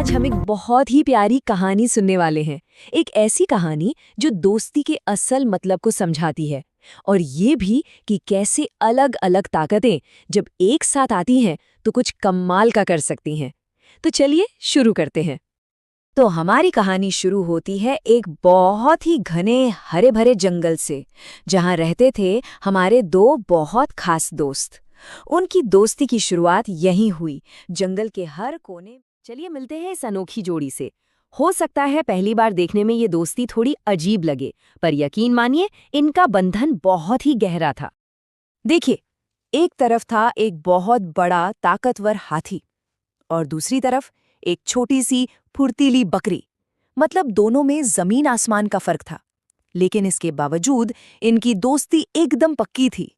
आज हम एक बहुत ही प्यारी कहानी सुनने वाले हैं। एक ऐसी कहानी जो दोस्ती के असल मतलब को समझाती है और ये भी कि कैसे अलग अलग ताकतें जब एक साथ आती हैं तो कुछ कमाल का कर सकती हैं। तो चलिए शुरू करते हैं। तो हमारी कहानी शुरू होती है एक बहुत ही घने हरे भरे जंगल से, जहां रहते थे हमारे दो बहुत खास दोस्त। उनकी दोस्ती की शुरुआत यहीं हुई, जंगल के हर कोने। चलिए मिलते हैं इस अनोखी जोड़ी से। हो सकता है पहली बार देखने में ये दोस्ती थोड़ी अजीब लगे, पर यकीन मानिए इनका बंधन बहुत ही गहरा था। देखिए, एक तरफ था एक बहुत बड़ा ताकतवर हाथी और दूसरी तरफ एक छोटी सी फुर्तीली बकरी। मतलब दोनों में जमीन आसमान का फर्क था, लेकिन इसके बावजूद इनकी दोस्ती एकदम पक्की थी।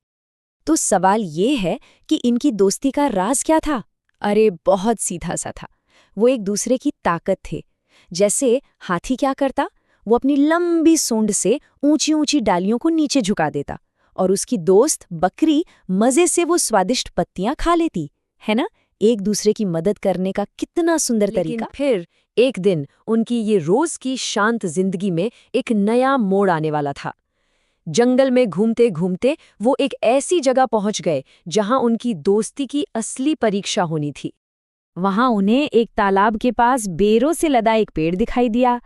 तो सवाल ये है कि इनकी दोस्ती का राज क्या था? अरे बहुत सीधा सा था। वो एक दूसरे की ताकत थे। जैसे हाथी क्या करता, वो अपनी लंबी सूंड से ऊंची ऊंची डालियों को नीचे झुका देता और उसकी दोस्त बकरी मजे से वो स्वादिष्ट पत्तियां खा लेती। है ना, एक दूसरे की मदद करने का कितना सुंदर तरीका। फिर एक दिन उनकी ये रोज की शांत जिंदगी में एक नया मोड़ आने वाला था। जंगल में घूमते घूमते वो एक ऐसी जगह पहुंच गए जहां उनकी दोस्ती की असली परीक्षा होनी थी। वहां उन्हें एक तालाब के पास बेरों से लदा एक पेड़ दिखाई दिया।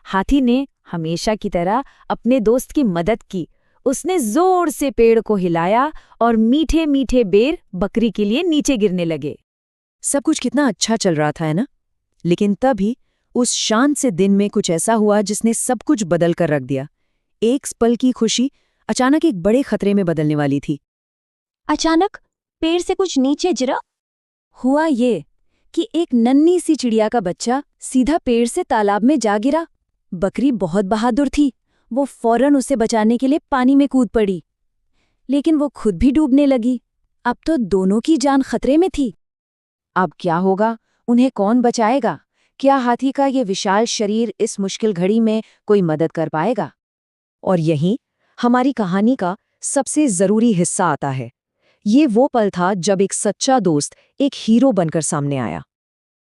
हाथी ने हमेशा की तरह अपने दोस्त की मदद की। उसने जोर से पेड़ को हिलाया और मीठे मीठे बेर बकरी के लिए नीचे गिरने लगे। सब कुछ कितना अच्छा चल रहा था, है ना? लेकिन तभी उस शांत से दिन में कुछ ऐसा हुआ जिसने सब कुछ बदल कर रख दिया। एक पल की खुशी अचानक एक बड़े खतरे में बदलने वाली थी। अचानक पेड़ से कुछ नीचे गिरा। हुआ ये कि एक नन्ही सी चिड़िया का बच्चा सीधा पेड़ से तालाब में जा गिरा। बकरी बहुत बहादुर थी, वो फौरन उसे बचाने के लिए पानी में कूद पड़ी, लेकिन वो खुद भी डूबने लगी। अब तो दोनों की जान खतरे में थी। अब क्या होगा? उन्हें कौन बचाएगा? क्या हाथी का ये विशाल शरीर इस मुश्किल घड़ी में कोई मदद कर पाएगा? और यहीं हमारी कहानी का सबसे जरूरी हिस्सा आता है। ये वो पल था जब एक सच्चा दोस्त एक हीरो बनकर सामने आया।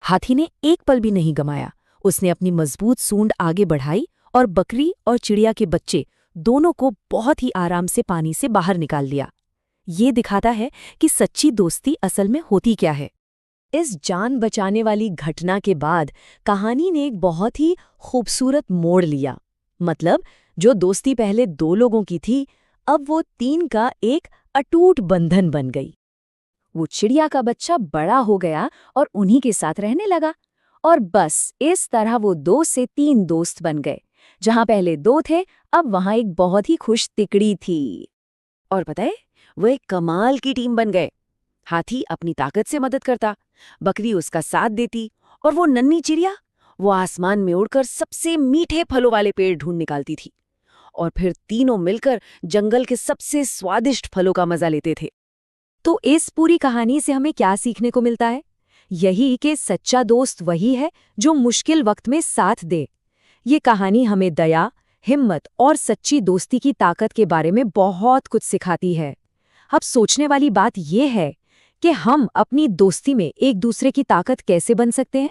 हाथी ने एक पल भी नहीं गमाया। उसने अपनी मजबूत सूंड आगे बढ़ाई और बकरी और चिड़िया के बच्चे दोनों को बहुत ही आराम से पानी से बाहर निकाल दिया। ये दिखाता है कि सच्ची दोस्ती असल में होती क्या है। इस जान बचाने वाली घटना के बाद कहानी ने एक बहुत ही खूबसूरत मोड़ लिया। मतलब जो दोस्ती पहले दो लोगों की थी, अब वो तीन का एक अटूट बंधन बन गई। वो चिड़िया का बच्चा बड़ा हो गया और उन्हीं के साथ रहने लगा, और बस इस तरह वो 2 से 3 दोस्त बन गए। जहां पहले 2 थे, अब वहां एक बहुत ही खुश तिकड़ी थी। और पता है, वो एक कमाल की टीम बन गए। हाथी अपनी ताकत से मदद करता, बकरी उसका साथ देती, और वो नन्ही चिड़िया वो आसमान में उड़कर सबसे मीठे फलों वाले पेड़ ढूंढ निकालती थी। और फिर तीनों मिलकर जंगल के सबसे स्वादिष्ट फलों का मजा लेते थे। तो इस पूरी कहानी से हमें क्या सीखने को मिलता है? यही कि सच्चा दोस्त वही है जो मुश्किल वक्त में साथ दे। ये कहानी हमें दया, हिम्मत और सच्ची दोस्ती की ताकत के बारे में बहुत कुछ सिखाती है। अब सोचने वाली बात यह है कि हम अपनी दोस्ती में एक दूसरे की ताकत कैसे बन सकते हैं।